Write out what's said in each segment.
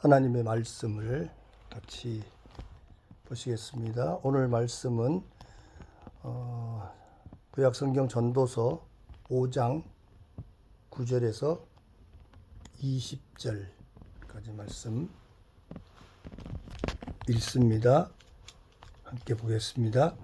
하나님의 말씀을 같이 보시겠습니다. 오늘 말씀은 구약성경 전도서 5장 9절에서 20절까지 말씀 읽습니다. 함께 보겠습니다.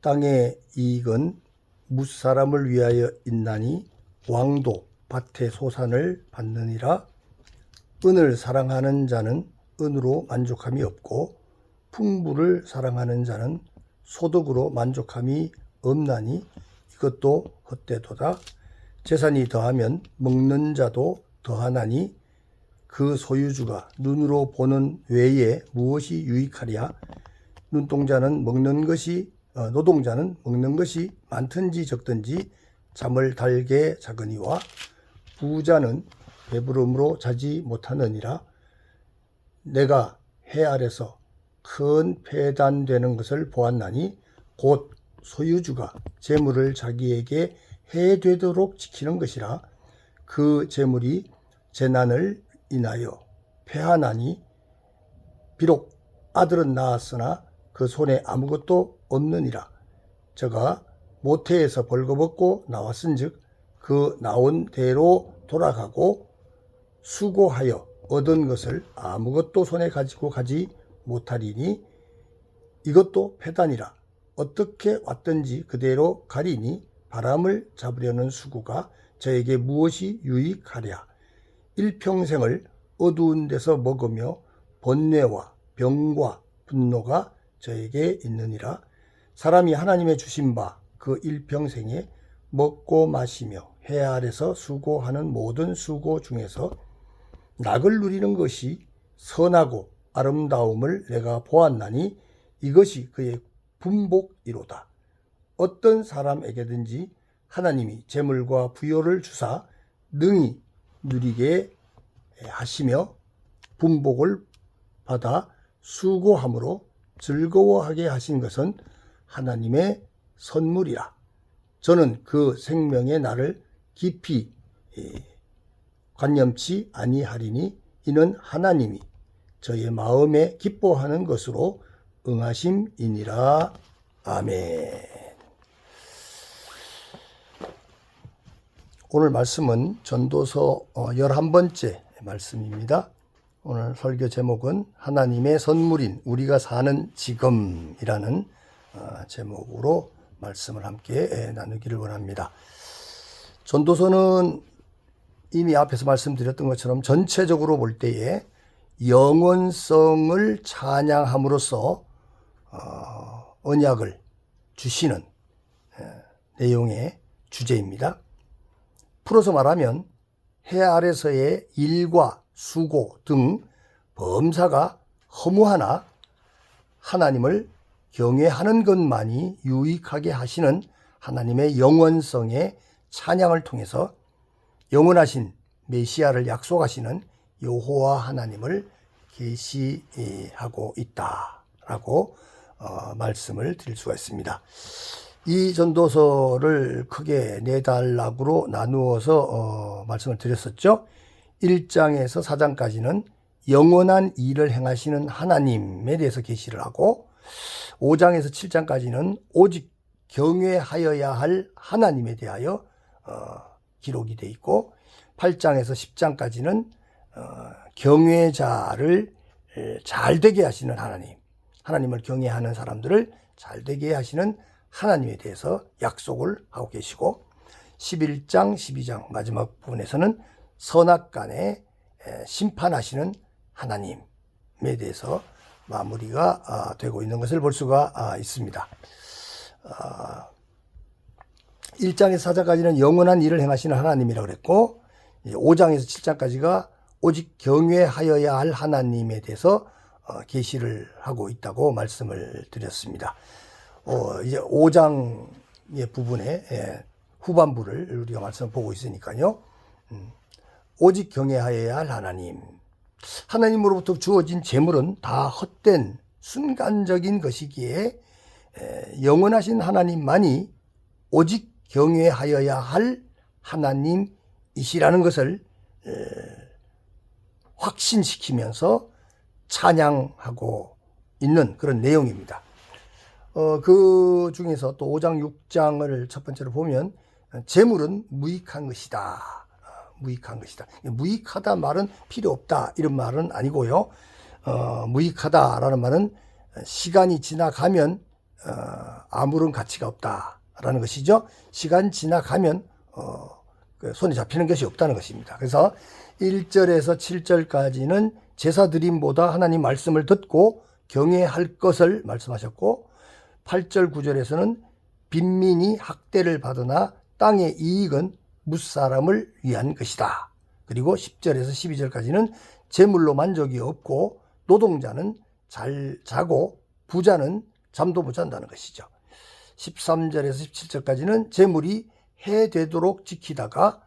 땅의 이익은 무사람을 위하여 있나니 왕도 밭의 소산을 받느니라. 은을 사랑하는 자는 은으로 만족함이 없고 풍부를 사랑하는 자는 소득으로 만족함이 없나니 이것도 헛되도다. 재산이 더하면 먹는 자도 더하나니 그 소유주가 눈으로 보는 외에 무엇이 유익하랴. 노동자는 먹는 것이 많든지 적든지 잠을 달게 자거니와 부자는 배부름으로 자지 못하느니라. 내가 해 아래서 큰 폐단되는 것을 보았나니 곧 소유주가 재물을 자기에게 해되도록 지키는 것이라. 그 재물이 재난을 인하여 패하나니 비록 아들은 낳았으나 그 손에 아무것도 없느니라. 저가 모태에서 벌거벗고 나왔은즉 그 나온 대로 돌아가고 수고하여 얻은 것을 아무것도 손에 가지고 가지 못하리니 이것도 패단이라. 어떻게 왔든지 그대로 가리니 바람을 잡으려는 수고가 저에게 무엇이 유익하랴. 일평생을 어두운 데서 먹으며 번뇌와 병과 분노가 저에게 있느니라. 사람이 하나님의 주신 바 그 일평생에 먹고 마시며 해 아래서 수고하는 모든 수고 중에서 낙을 누리는 것이 선하고 아름다움을 내가 보았나니 이것이 그의 분복이로다. 어떤 사람에게든지 하나님이 재물과 부요를 주사 능히 누리게 하시며 분복을 받아 수고함으로 즐거워하게 하신 것은 하나님의 선물이라. 저는 그 생명의 날을 깊이 관념치 아니하리니 이는 하나님이 저의 마음에 기뻐하는 것으로 응하심이니라. 아멘. 오늘 말씀은 전도서 11번째 말씀입니다. 오늘 설교 제목은 하나님의 선물인 우리가 사는 지금이라는 제목으로 말씀을 함께 나누기를 원합니다. 전도서는 이미 앞에서 말씀드렸던 것처럼 전체적으로 볼 때에 영원성을 찬양함으로써 언약을 주시는 내용의 주제입니다. 풀어서 말하면 해 아래서의 일과 수고 등 범사가 허무하나 하나님을 경외하는 것만이 유익하게 하시는 하나님의 영원성의 찬양을 통해서 영원하신 메시아를 약속하시는 여호와 하나님을 계시하고 있다라고 말씀을 드릴 수가 있습니다. 이 전도서를 크게 네 단락으로 나누어서 말씀을 드렸었죠. 1장에서 4장까지는 영원한 일을 행하시는 하나님에 대해서 계시를 하고 5장에서 7장까지는 오직 경외하여야 할 하나님에 대하여 기록이 되어 있고 8장에서 10장까지는 경외자를 잘되게 하시는 하나님을 경외하는 사람들을 잘되게 하시는 하나님에 대해서 약속을 하고 계시고 11장, 12장 마지막 부분에서는 선악간에 심판하시는 하나님에 대해서 마무리가 되고 있는 것을 볼 수가 있습니다. 1장에서 4장까지는 영원한 일을 행하시는 하나님이라고 그랬고 5장에서 7장까지가 오직 경외하여야 할 하나님에 대해서 계시를 하고 있다고 말씀을 드렸습니다. 이제 5장의 부분에 후반부를 우리가 말씀을 보고 있으니까요. 오직 경외하여야 할 하나님으로부터 주어진 재물은 다 헛된 순간적인 것이기에 영원하신 하나님만이 오직 경외하여야 할 하나님인 이시라는 것을 확신시키면서 찬양하고 있는 그런 내용입니다. 그 중에서 또 5장 6장을 첫 번째로 보면 재물은 무익한 것이다. 무익한 것이다. 무익하다 말은 필요 없다 이런 말은 아니고요. 무익하다라는 말은 시간이 지나가면 아무런 가치가 없다라는 것이죠. 시간 지나가면 손에 잡히는 것이 없다는 것입니다. 그래서 1절에서 7절까지는 제사 드림보다 하나님 말씀을 듣고 경외할 것을 말씀하셨고 8절 9절에서는 빈민이 학대를 받으나 땅의 이익은 무사람을 위한 것이다. 그리고 10절에서 12절까지는 재물로 만족이 없고 노동자는 잘 자고 부자는 잠도 못 잔다는 것이죠. 13절에서 17절까지는 재물이 해되도록 지키다가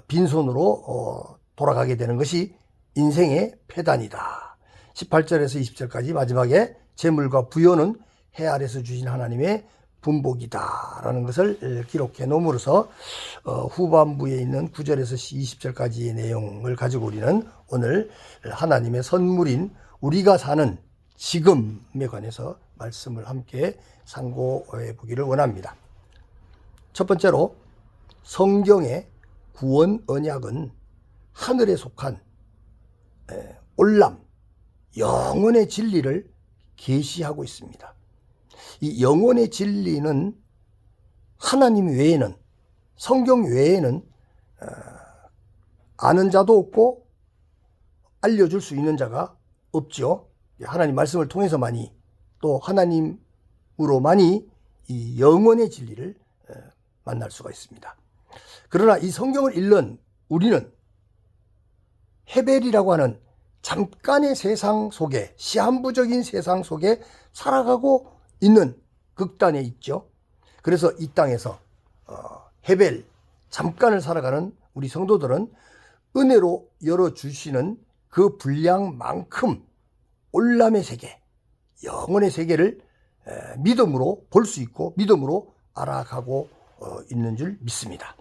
빈손으로 돌아가게 되는 것이 인생의 폐단이다. 18절에서 20절까지 마지막에 재물과 부여는 해 아래서 주신 하나님의 분복이다 라는 것을 기록해 놓음으로써 후반부에 있는 9절에서 20절까지의 내용을 가지고 우리는 오늘 하나님의 선물인 우리가 사는 지금에 관해서 말씀을 함께 상고해 보기를 원합니다. 첫 번째로 성경의 구원 언약은 하늘에 속한 올람, 영원의 진리를 계시하고 있습니다. 이 영원의 진리는 하나님 외에는, 성경 외에는 아는 자도 없고 알려줄 수 있는 자가 없죠. 하나님 말씀을 통해서만이, 또 하나님으로만이 이 영원의 진리를 만날 수가 있습니다. 그러나 이 성경을 읽는 우리는 헤벨이라고 하는 잠깐의 세상 속에, 시한부적인 세상 속에 살아가고 있는 극단에 있죠. 그래서 이 땅에서 헤벨, 잠깐을 살아가는 우리 성도들은 은혜로 열어주시는 그 분량만큼 올람의 세계, 영혼의 세계를 믿음으로 볼 수 있고 믿음으로 알아가고 있는 줄 믿습니다.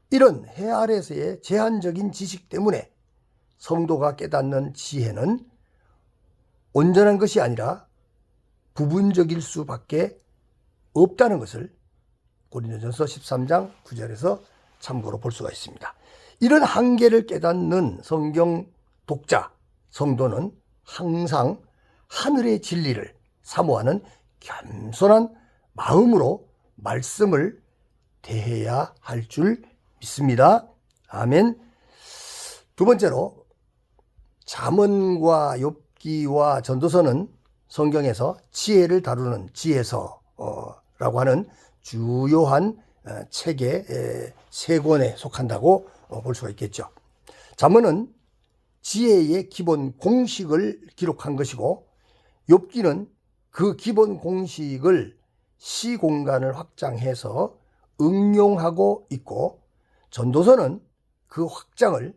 이런 해 아래서의 제한적인 지식 때문에 성도가 깨닫는 지혜는 온전한 것이 아니라 부분적일 수밖에 없다는 것을 고린도전서 13장 9절에서 참고로 볼 수가 있습니다. 이런 한계를 깨닫는 성경 독자, 성도는 항상 하늘의 진리를 사모하는 겸손한 마음으로 말씀을 대해야 할 줄 믿습니다. 아멘. 두 번째로 잠언과 욥기와 전도서는 성경에서 지혜를 다루는 지혜서라고 하는 주요한 책의 세 권에 속한다고 볼 수가 있겠죠. 잠언은 지혜의 기본 공식을 기록한 것이고 욥기는 그 기본 공식을 시공간을 확장해서 응용하고 있고 전도서는 그 확장을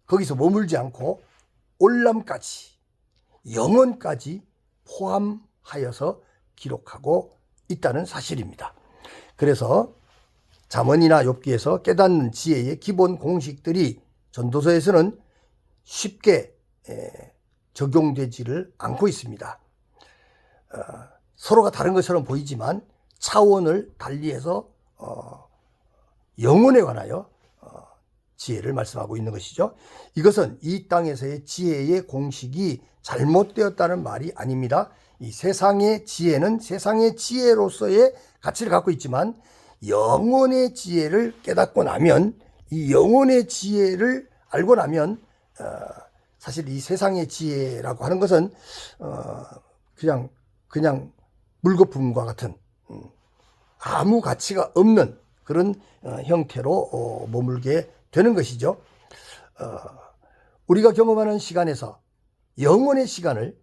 거기서 머물지 않고 올람까지, 영원까지 포함하여서 기록하고 있다는 사실입니다. 그래서 잠언이나 욥기에서 깨닫는 지혜의 기본 공식들이 전도서에서는 쉽게 적용되지를 않고 있습니다. 서로가 다른 것처럼 보이지만 차원을 달리해서 영혼에 관하여 지혜를 말씀하고 있는 것이죠. 이것은 이 땅에서의 지혜의 공식이 잘못되었다는 말이 아닙니다. 이 세상의 지혜는 세상의 지혜로서의 가치를 갖고 있지만 영혼의 지혜를 깨닫고 나면, 이 영혼의 지혜를 알고 나면 사실 이 세상의 지혜라고 하는 것은 그냥 물거품과 같은 아무 가치가 없는 그런 형태로 머물게 되는 것이죠. 우리가 경험하는 시간에서 영혼의 시간을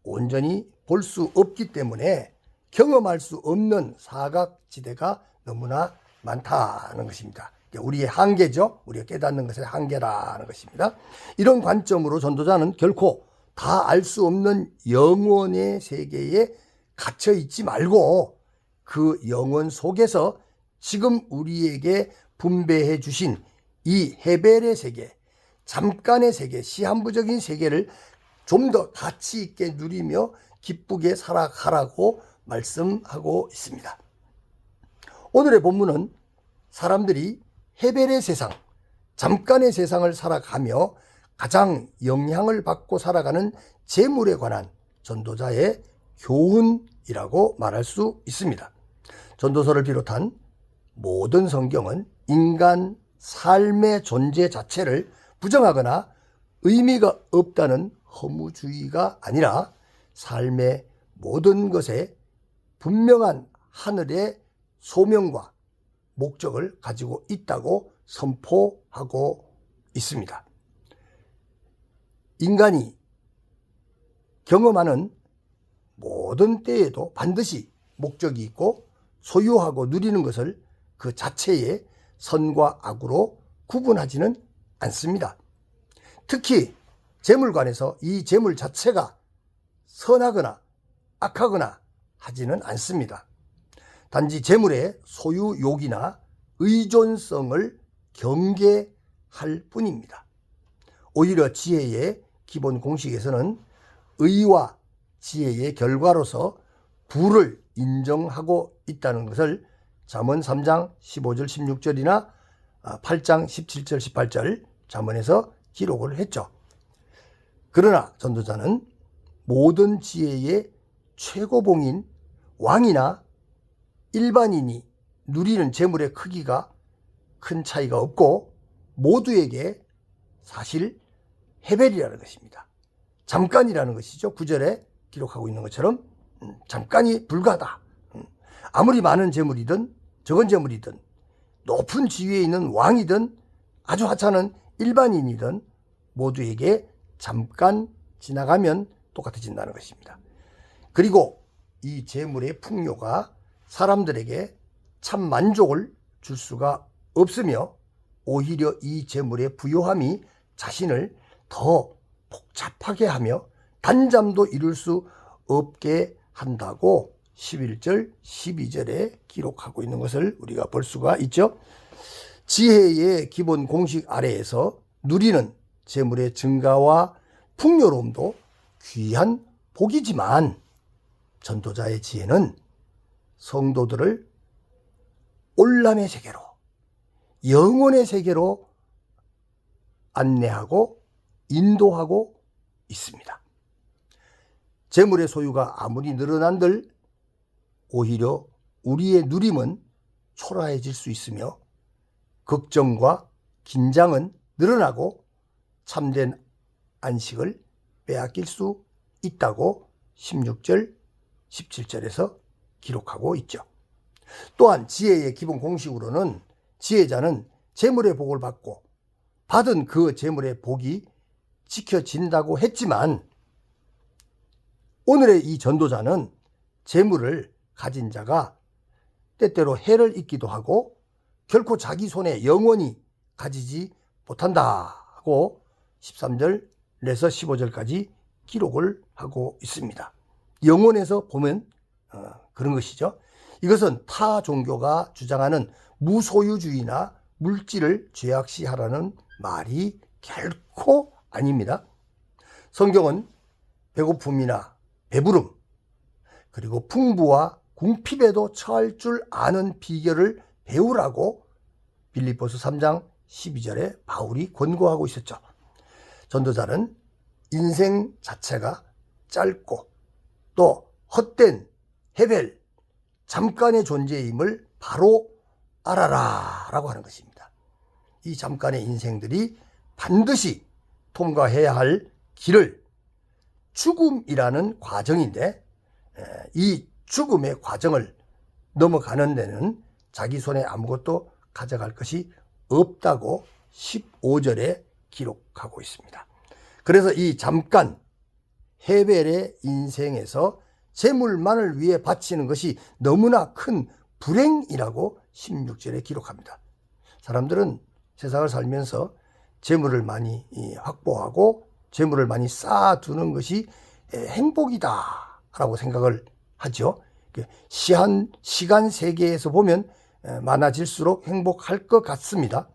온전히 볼 수 없기 때문에 경험할 수 없는 사각지대가 너무나 많다는 것입니다. 우리의 한계죠. 우리가 깨닫는 것의 한계라는 것입니다. 이런 관점으로 전도자는 결코 다 알 수 없는 영혼의 세계에 갇혀 있지 말고 그 영혼 속에서 지금 우리에게 분배해 주신 이 헤벨의 세계, 잠깐의 세계, 시한부적인 세계를 좀 더 가치 있게 누리며 기쁘게 살아가라고 말씀하고 있습니다. 오늘의 본문은 사람들이 헤벨의 세상, 잠깐의 세상을 살아가며 가장 영향을 받고 살아가는 재물에 관한 전도자의 교훈이라고 말할 수 있습니다. 전도서를 비롯한 모든 성경은 인간 삶의 존재 자체를 부정하거나 의미가 없다는 허무주의가 아니라 삶의 모든 것에 분명한 하늘의 소명과 목적을 가지고 있다고 선포하고 있습니다. 인간이 경험하는 모든 때에도 반드시 목적이 있고 소유하고 누리는 것을 그 자체의 선과 악으로 구분하지는 않습니다. 특히 재물관에서 이 재물 자체가 선하거나 악하거나 하지는 않습니다. 단지 재물의 소유욕이나 의존성을 경계할 뿐입니다. 오히려 지혜의 기본 공식에서는 의와 지혜의 결과로서 부를 인정하고 있다는 것을 잠언 3장 15절 16절이나 8장 17절 18절 잠언에서 기록을 했죠. 그러나 전도자는 모든 지혜의 최고봉인 왕이나 일반인이 누리는 재물의 크기가 큰 차이가 없고 모두에게 사실 헤벨이라는 것입니다. 잠깐이라는 것이죠. 9절에 기록하고 있는 것처럼 잠깐이 불가하다. 아무리 많은 재물이든 적은 재물이든 높은 지위에 있는 왕이든 아주 하찮은 일반인이든 모두에게 잠깐 지나가면 똑같아진다는 것입니다. 그리고 이 재물의 풍요가 사람들에게 참 만족을 줄 수가 없으며 오히려 이 재물의 부요함이 자신을 더 복잡하게 하며 단잠도 이룰 수 없게 한다고 11절 12절에 기록하고 있는 것을 우리가 볼 수가 있죠. 지혜의 기본 공식 아래에서 누리는 재물의 증가와 풍요로움도 귀한 복이지만 전도자의 지혜는 성도들을 올람의 세계로, 영혼의 세계로 안내하고 인도하고 있습니다. 재물의 소유가 아무리 늘어난들 오히려 우리의 누림은 초라해질 수 있으며 걱정과 긴장은 늘어나고 참된 안식을 빼앗길 수 있다고 16절, 17절에서 기록하고 있죠. 또한 지혜의 기본 공식으로는 지혜자는 재물의 복을 받고 받은 그 재물의 복이 지켜진다고 했지만 오늘의 이 전도자는 재물을 가진 자가 때때로 해를 입기도 하고 결코 자기 손에 영원히 가지지 못한다고 13절에서 15절까지 기록을 하고 있습니다. 영혼에서 보면 그런 것이죠. 이것은 타 종교가 주장하는 무소유주의나 물질을 죄악시하라는 말이 결코 아닙니다. 성경은 배고픔이나 배부름 그리고 풍부와 궁핍에도 처할 줄 아는 비결을 배우라고 빌립보서 3장 12절에 바울이 권고하고 있었죠. 전도자는 인생 자체가 짧고 또 헛된 헤벨, 잠깐의 존재임을 바로 알아라 라고 하는 것입니다. 이 잠깐의 인생들이 반드시 통과해야 할 길을 죽음이라는 과정인데 이 죽음의 과정을 넘어가는 데는 자기 손에 아무것도 가져갈 것이 없다고 15절에 기록하고 있습니다. 그래서 이 잠깐 헤벨의 인생에서 재물만을 위해 바치는 것이 너무나 큰 불행이라고 16절에 기록합니다. 사람들은 세상을 살면서 재물을 많이 확보하고 재물을 많이 쌓아두는 것이 행복이다 라고 생각을 하죠. 시간 세계에서 보면 많아질수록 행복할 것 같습니다.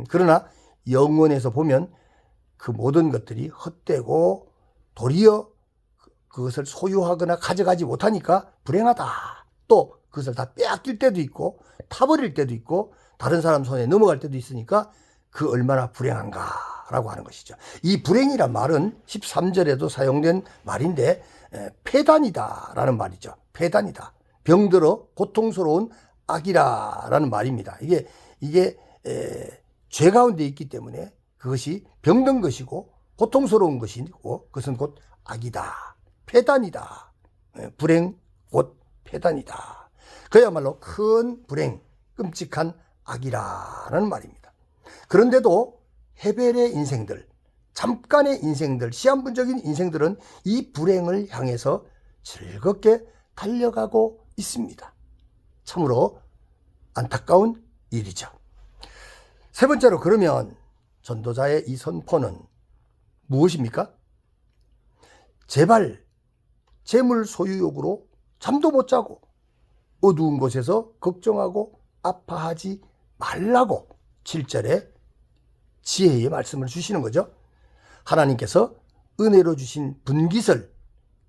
그러나 영원에서 보면 그 모든 것들이 헛되고 도리어 그것을 소유하거나 가져가지 못하니까 불행하다. 또 그것을 다 빼앗길 때도 있고 타버릴 때도 있고 다른 사람 손에 넘어갈 때도 있으니까 그 얼마나 불행한가라고 하는 것이죠. 이 불행이란 말은 13절에도 사용된 말인데 폐단이다라는 말이죠. 폐단이다. 병들어 고통스러운 악이라라는 말입니다. 이게 죄 가운데 있기 때문에 그것이 병든 것이고 고통스러운 것이고 그것은 곧 악이다. 폐단이다. 불행 곧 폐단이다. 그야말로 큰 불행, 끔찍한 악이라는 말입니다. 그런데도 헤벨의 인생들, 잠깐의 인생들, 시한분적인 인생들은 이 불행을 향해서 즐겁게 달려가고 있습니다. 참으로 안타까운 일이죠. 세 번째로 그러면 전도자의 이 선포는 무엇입니까? 제발 재물 소유욕으로 잠도 못 자고 어두운 곳에서 걱정하고 아파하지 말라고 7절에 지혜의 말씀을 주시는 거죠. 하나님께서 은혜로 주신 분깃을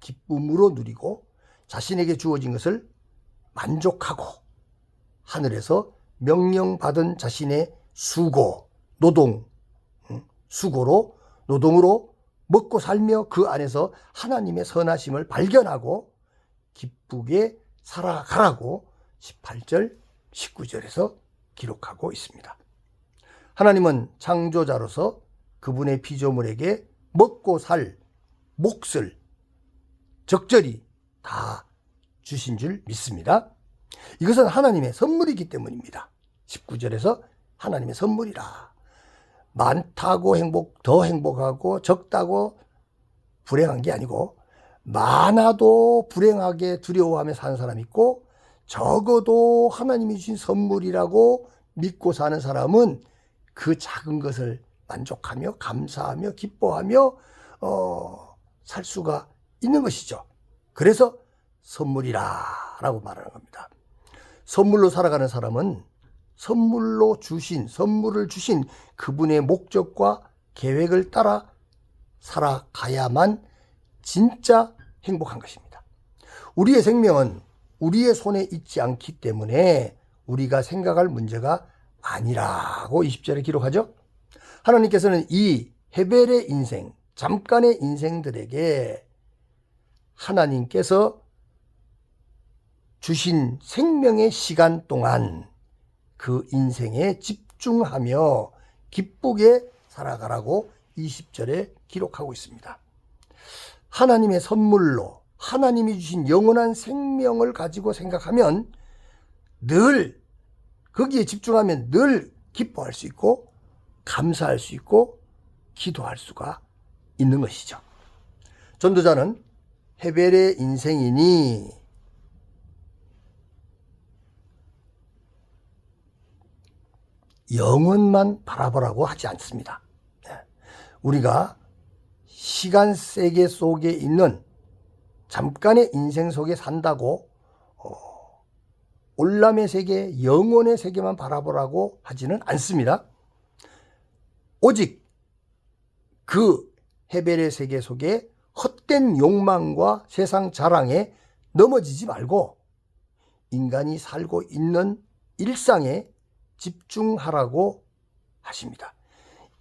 기쁨으로 누리고 자신에게 주어진 것을 만족하고 하늘에서 명령받은 자신의 수고, 노동, 수고로 노동으로 먹고 살며 그 안에서 하나님의 선하심을 발견하고 기쁘게 살아가라고 18절, 19절에서 기록하고 있습니다. 하나님은 창조자로서 그분의 피조물에게 먹고 살 몫을 적절히 다 주신 줄 믿습니다. 이것은 하나님의 선물이기 때문입니다. 19절에서 하나님의 선물이라. 많다고 더 행복하고 적다고 불행한 게 아니고 많아도 불행하게 두려워하며 사는 사람이 있고 적어도 하나님이 주신 선물이라고 믿고 사는 사람은 그 작은 것을 만족하며 감사하며 기뻐하며 살 수가 있는 것이죠. 그래서 선물이라 라고 말하는 겁니다. 선물로 살아가는 사람은 선물을 주신 그분의 목적과 계획을 따라 살아가야만 진짜 행복한 것입니다. 우리의 생명은 우리의 손에 있지 않기 때문에 우리가 생각할 문제가 아니라고 20절에 기록하죠. 하나님께서는 이 헤벨의 인생, 잠깐의 인생들에게 하나님께서 주신 생명의 시간 동안 그 인생에 집중하며 기쁘게 살아가라고 20절에 기록하고 있습니다. 하나님의 선물로 하나님이 주신 영원한 생명을 가지고 생각하면 늘 거기에 집중하면 늘 기뻐할 수 있고 감사할 수 있고 기도할 수가 있는 것이죠. 전도자는 헤벨의 인생이니 영혼만 바라보라고 하지 않습니다. 우리가 시간 세계 속에 있는 잠깐의 인생 속에 산다고 올람의 세계, 영혼의 세계만 바라보라고 하지는 않습니다. 오직 그 헤벨의 세계 속에 헛된 욕망과 세상 자랑에 넘어지지 말고 인간이 살고 있는 일상에 집중하라고 하십니다.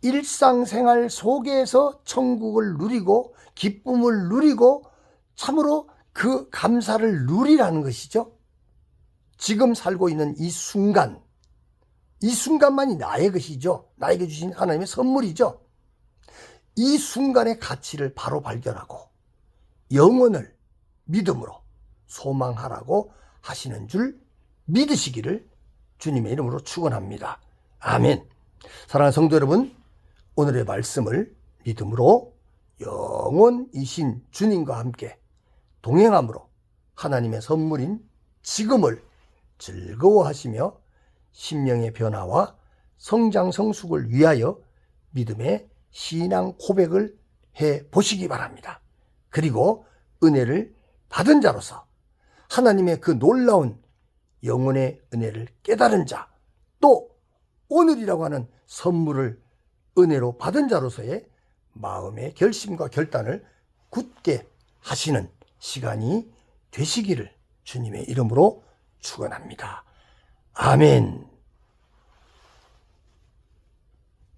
일상생활 속에서 천국을 누리고 기쁨을 누리고 참으로 그 감사를 누리라는 것이죠. 지금 살고 있는 이 순간만이 나의 것이죠. 나에게 주신 하나님의 선물이죠. 이 순간의 가치를 바로 발견하고 영혼을 믿음으로 소망하라고 하시는 줄 믿으시기를 주님의 이름으로 축원합니다. 아멘. 사랑하는 성도 여러분, 오늘의 말씀을 믿음으로 영원이신 주님과 함께 동행함으로 하나님의 선물인 지금을 즐거워하시며 심령의 변화와 성장 성숙을 위하여 믿음의 신앙 고백을 해 보시기 바랍니다. 그리고 은혜를 받은 자로서 하나님의 그 놀라운 영혼의 은혜를 깨달은 자, 또 오늘이라고 하는 선물을 은혜로 받은 자로서의 마음의 결심과 결단을 굳게 하시는 시간이 되시기를 주님의 이름으로 축원합니다. 아멘.